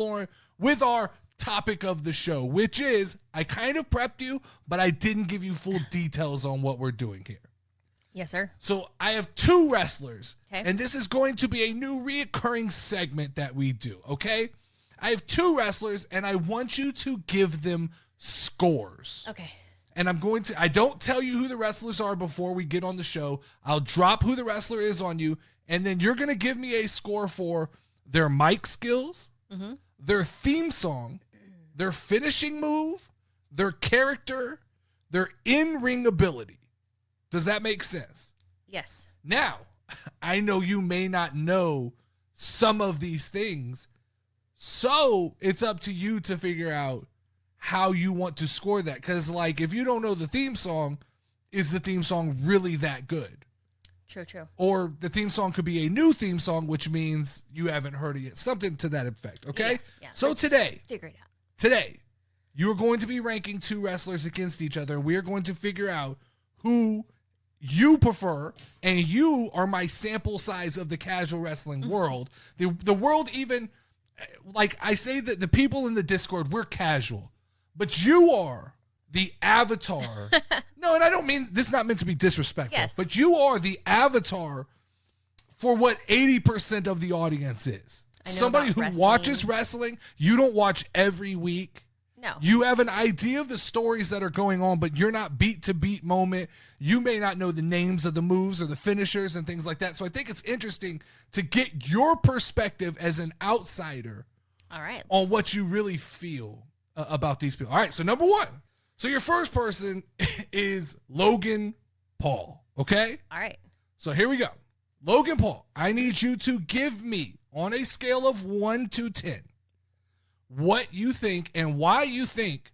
Lauren, with our topic of the show, which is, I kind of prepped you, but I didn't give you full details on what we're doing here. Yes, sir. So I have two wrestlers, okay, and this is going to be a new reoccurring segment that we do, okay? I have two wrestlers, and I want you to give them scores. Okay. And I don't tell you who the wrestlers are before we get on the show. I'll drop who the wrestler is on you, and then you're going to give me a score for their mic skills, their theme song, their finishing move, their character, their in-ring ability. Does that make sense? Yes. Now, I know you may not know some of these things, so it's up to you to figure out how you want to score that. Because, like, if you don't know the theme song, is the theme song really that good? True. Or the theme song could be a new theme song, which means you haven't heard it yet. Something to that effect, okay? Yeah. So let's today, figure it out. Today, you are going to be ranking two wrestlers against each other. We are going to figure out who you prefer, and you are my sample size of the casual wrestling world. The world even, like I say that the people in the Discord, we're casual, but you are the avatar. No, and I don't mean, this is not meant to be disrespectful, yes, but you are the avatar for what 80% of the audience is. Somebody who watches wrestling, you don't watch every week. No. You have an idea of the stories that are going on, but you're not beat to beat moment. You may not know the names of the moves or the finishers and things like that. So I think it's interesting to get your perspective as an outsider on what you really feel about these people. All right, so number one. So your first person is Logan Paul, okay? All right. So here we go. Logan Paul, I need you to give me, on a scale of 1 to 10, what you think and why you think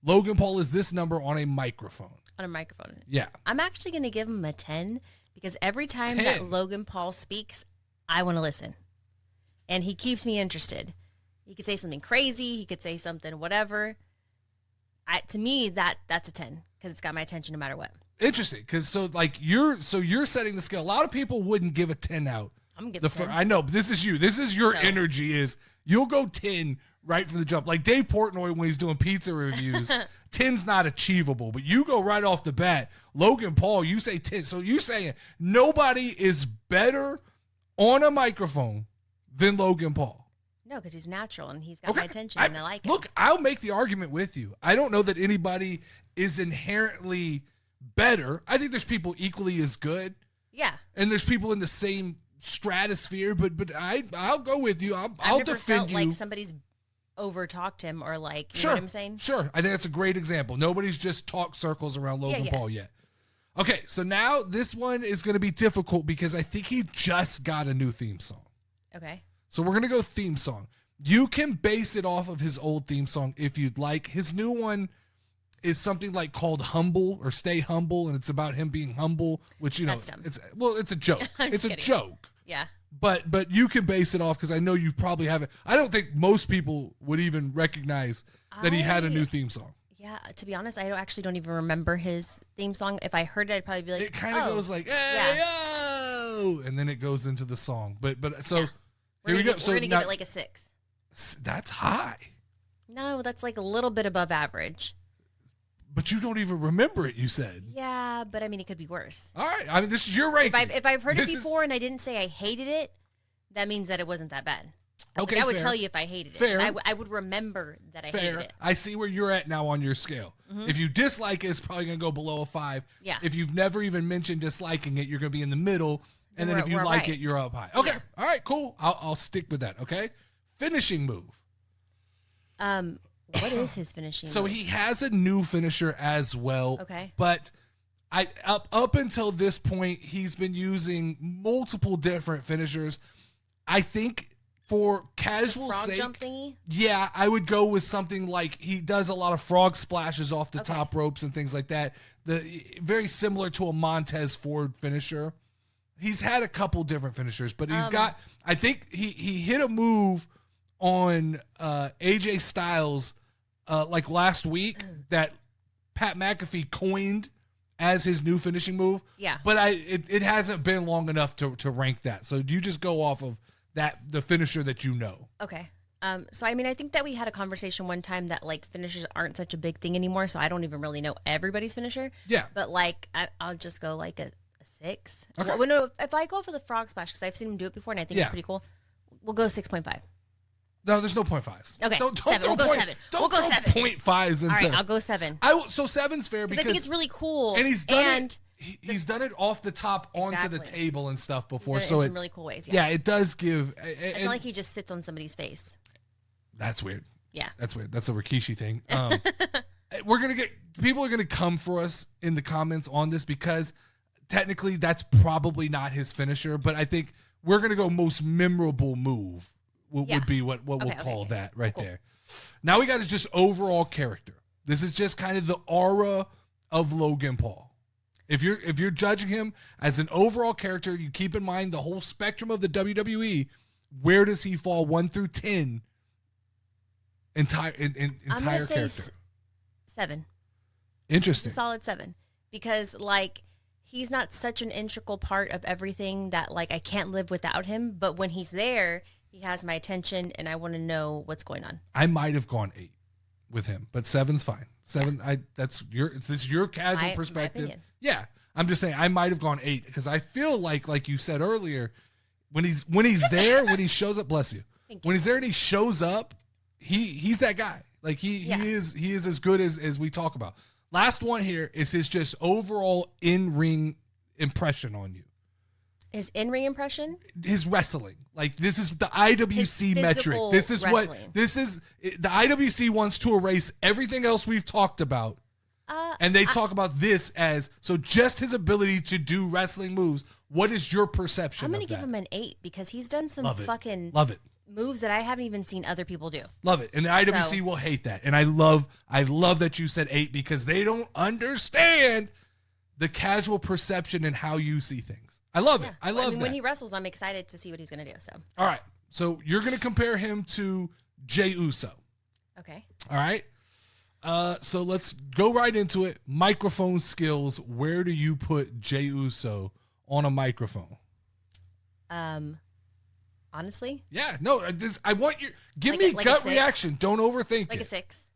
Logan Paul is this number on a microphone. On a microphone. Yeah. I'm actually going to give him a 10 because every time that Logan Paul speaks, I want to listen. And he keeps me interested. He could say something crazy. He could say something whatever. To me, that's a 10 because it's got my attention no matter what. Interesting, because you're setting the scale. A lot of people wouldn't give a 10 out. I'm gonna give it 10. I know, but this is you. This is your energy. Is you'll go 10 right from the jump. Like Dave Portnoy when he's doing pizza reviews, 10's not achievable, but you go right off the bat. Logan Paul, you say 10. So you're saying nobody is better on a microphone than Logan Paul. No, because he's natural and he's got my attention and I like it. Look, I'll make the argument with you. I don't know that anybody is inherently better. I think there's people equally as good. Yeah. And there's people in the same stratosphere, but I'll go with you. I'll never defend felt you. like somebody's over-talked him or like, you know what I'm saying? Sure. I think that's a great example. Nobody's just talked circles around Logan Paul yet. Okay, so now this one is going to be difficult because I think he just got a new theme song. Okay. So we're going to go theme song. You can base it off of his old theme song if you'd like. His new one is something like called Humble or Stay Humble, and it's about him being humble, which, you know, it's a joke. It's a joke. Yeah. But you can base it off because I know you probably haven't. I don't think most people would even recognize that he had a new theme song. Yeah, to be honest, I don't even remember his theme song. If I heard it, I'd probably be like, it kind of goes like, hey, yo, and then it goes into the song. But so here we go. We're going to give it like a 6. That's high. No, that's like a little bit above average. But you don't even remember it, you said. Yeah, but I mean, it could be worse. All right. I mean, this is your ranking. If I've heard it before and I didn't say I hated it, that means that it wasn't that bad. Okay, I would tell you if I hated it. I would remember that I hated it. I see where you're at now on your scale. If you dislike it, it's probably going to go below a 5. Yeah. If you've never even mentioned disliking it, you're going to be in the middle. And then if you like it, you're up high. Okay. Yeah. All right, cool. I'll stick with that, okay? Finishing move. What is his finishing move? So he has a new finisher as well. Okay. But up until this point, he's been using multiple different finishers. I think for casual sake, jump thingy? Yeah, I would go with something like he does a lot of frog splashes off the top ropes and things like that. Very similar to a Montez Ford finisher. He's had a couple different finishers, but he's got. I think he hit a move on AJ Styles like last week that Pat McAfee coined as his new finishing move. Yeah, but it hasn't been long enough to rank that. So you just go off of the finisher that you know. Okay. So I mean, I think that we had a conversation one time that like finishers aren't such a big thing anymore. So I don't even really know everybody's finisher. Yeah. But like, I'll just go like a 6. Okay. Well, no, if I go for the frog splash, because I've seen him do it before and I think it's pretty cool, we'll go 6.5. No, there's no 0.5s. Okay. Don't 7. We'll go 7. Don't We'll go 7. 0.5s into. All right, I'll go 7. So 7's fair because I think it's really cool. And he's done it. He's done it off the top onto the table and stuff before. So in really cool ways. Yeah, it does give. It's not like he just sits on somebody's face. That's weird. Yeah. That's weird. That's a Rikishi thing. People are gonna come for us in the comments on this because technically that's probably not his finisher, but I think we're gonna go most memorable move would be what we'll call that right there. Now we got his just overall character. This is just kind of the aura of Logan Paul. If you're judging him as an overall character, you keep in mind the whole spectrum of the WWE. Where does he fall 1 through 10? Entire character. 7. Interesting. A solid 7 because like he's not such an integral part of everything that like I can't live without him. But when he's there, he has my attention, and I want to know what's going on. I might have gone 8 with him, but 7's fine. 7, this is your casual perspective. Yeah, I'm just saying I might have gone 8 because I feel like you said earlier, when he's there, when he shows up, bless you. When he's there and he shows up, he's that guy. Like he is as good as we talk about. Last one here is his just overall in-ring impression on you. His in-ring impression? His wrestling. Like, this is the IWC metric. This is wrestling. The IWC wants to erase everything else we've talked about. And they talk about this as, so just his ability to do wrestling moves. What is your perception of that? I'm going to give him an 8 because he's done some fucking moves that I haven't even seen other people do. Love it. And the IWC will hate that. And I love that you said 8 because they don't understand the casual perception and how you see things. I love it. I love that. When he wrestles, I'm excited to see what he's going to do. So. All right. So you're going to compare him to Jey Uso. Okay. All right. So let's go right into it. Microphone skills. Where do you put Jey Uso on a microphone? Honestly? Yeah. No, I want you. Give me a gut reaction. Don't overthink it. Like a 6.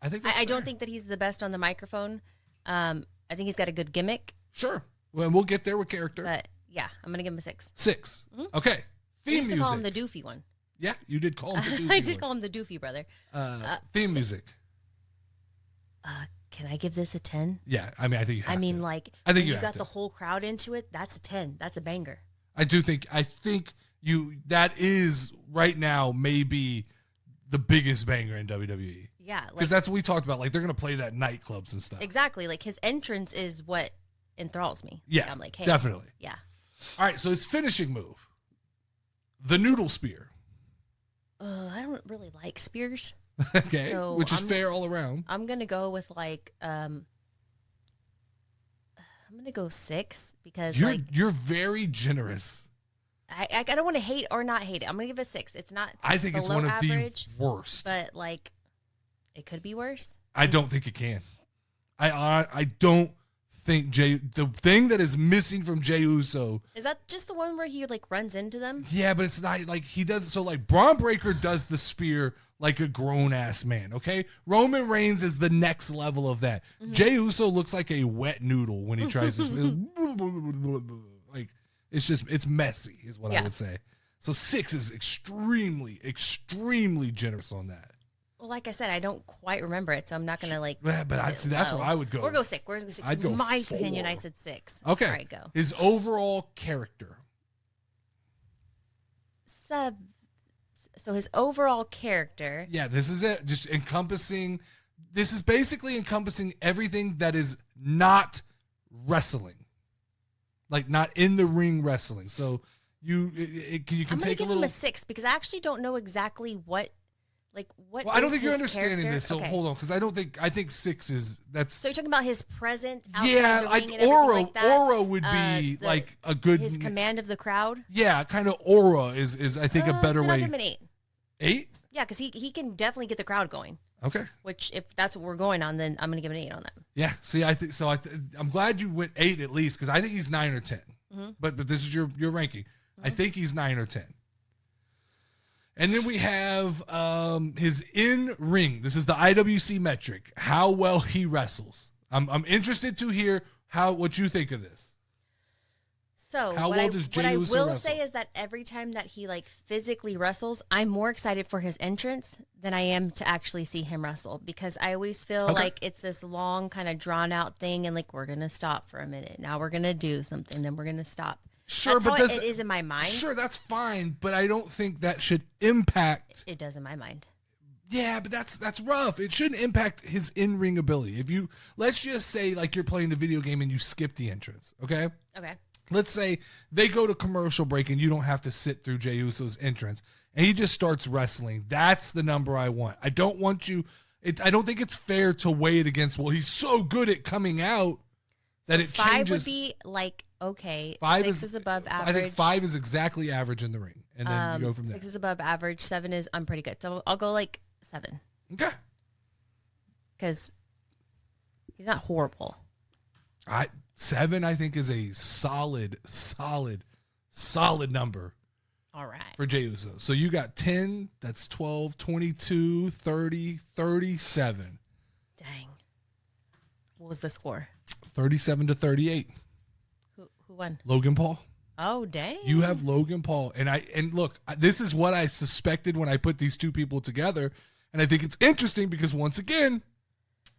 I think I don't think that he's the best on the microphone. I think he's got a good gimmick. Sure. Well, we'll get there with character. But yeah, I'm going to give him a 6. 6. Mm-hmm. Okay. Theme music. I used to call him the doofy one. Yeah, you did call him the doofy I did call him the doofy brother. Theme music. Can I give this a 10? Yeah, I mean, I think you have to. Like, I think you got the whole crowd into it. That's a 10. That's a banger. I think that is right now maybe the biggest banger in WWE. Yeah. Because that's what we talked about. Like, they're going to play that in nightclubs and stuff. Exactly. Like, his entrance is what enthralls me. Yeah. Like, I'm like, hey. Definitely. Yeah. All right. So his finishing move, the noodle spear. I don't really like spears. Okay. So which is fair all around. I'm going to go with like, I'm going to go 6 because you're very generous. I don't want to hate or not hate it. I'm going to give it a 6. It's not I think it's one of average, the worst. But like, it could be worse. I don't think it can. I don't think the thing that is missing from Jey Uso. Is that just the one where he like runs into them? Yeah, but it's not like he does. So like Braun Breaker does the spear like a grown ass man. Okay, Roman Reigns is the next level of that. Mm-hmm. Jey Uso looks like a wet noodle when he tries to. Like it's messy, is what I would say. So 6 is extremely, extremely generous on that. Well, like I said, I don't quite remember it, so I'm not gonna like. Yeah, but that's where I would go. We'll go 6. We're going to go 6. I'd go my 4. Opinion, I said 6. Okay. All right, go. His overall character. So his overall character. Yeah, this is it. Just encompassing. This is basically encompassing everything that is not wrestling, like not in the ring wrestling. So you can I'm take give a little. Him a 6 because I actually don't know exactly what. Well, I don't think you're understanding character? this. So hold on, because I think 6 is that's. So you're talking about his present. Outside the like ring and aura. Like that? Aura would be like a good. His command of the crowd. Yeah, kind of aura is I think a better way. I'll give him an 8. 8? Yeah, because he can definitely get the crowd going. Okay. Which if that's what we're going on, then I'm gonna give an 8 on that. Yeah. See, I think so. I'm glad you went 8 at least because I think he's 9 or 10. Mm-hmm. But this is your ranking. Mm-hmm. I think he's 9 or 10. And then we have his in-ring. This is the IWC metric, how well he wrestles. I'm interested to hear what you think of this. So what I will say is that every time that he like physically wrestles, I'm more excited for his entrance than I am to actually see him wrestle, because I always feel like it's this long kind of drawn out thing, and like, we're going to stop for a minute. Now we're going to do something, then we're going to stop. Sure, that's how it is in my mind. Sure, that's fine, but I don't think that should impact. It does in my mind. Yeah, but that's rough. It shouldn't impact his in-ring ability. Let's just say like you're playing the video game and you skip the entrance, okay? Okay. Let's say they go to commercial break and you don't have to sit through Jey Uso's entrance and he just starts wrestling. That's the number I want. I don't want you. I don't think it's fair to weigh it against, well, he's so good at coming out that it changes. 5 would be like, okay. 6 is above average. I think 5 is exactly average in the ring. And then you go from there. 6 is above average. 7 is, I'm pretty good. So I'll go like 7. Okay. Because he's not horrible. 7, I think, is a solid number. All right. For Jey Uso. So you got 10, that's 12, 22, 30, 37. Dang. What was the score? 37-38. Who won? Logan Paul. Oh, dang. You have Logan Paul. And look, this is what I suspected when I put these two people together. And I think it's interesting because, once again,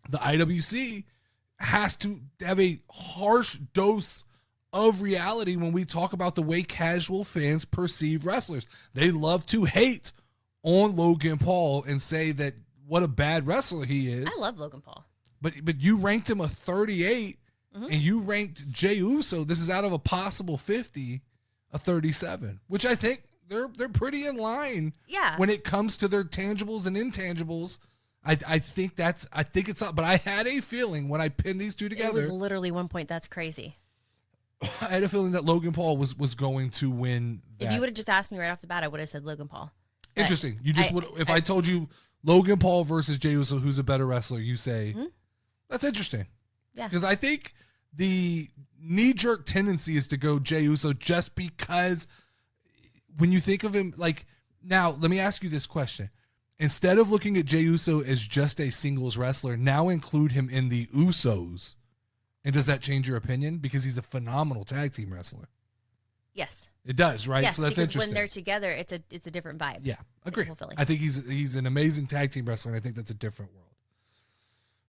the IWC has to have a harsh dose of reality when we talk about the way casual fans perceive wrestlers. They love to hate on Logan Paul and say that what a bad wrestler he is. I love Logan Paul. But you ranked him a 38, and you ranked Jey Uso, this is out of a possible 50, a 37, which I think they're pretty in line. Yeah. When it comes to their tangibles and intangibles. I think it's not, but I had a feeling when I pinned these two together. It was literally 1 point. That's crazy. I had a feeling that Logan Paul was going to win that. If you would have just asked me right off the bat, I would have said Logan Paul. But interesting. You just would, if I told you Logan Paul versus Jey Uso, who's a better wrestler, you say, that's interesting. Yeah. Because I think the knee-jerk tendency is to go Jey Uso just because when you think of him, like, now, let me ask you this question. Instead of looking at Jey Uso as just a singles wrestler, now include him in the Usos. And does that change your opinion? Because he's a phenomenal tag team wrestler. Yes. It does, right? Yes, so that's because interesting. when they're together, it's a different vibe. Yeah, agree. I think he's an amazing tag team wrestler, and I think that's a different world.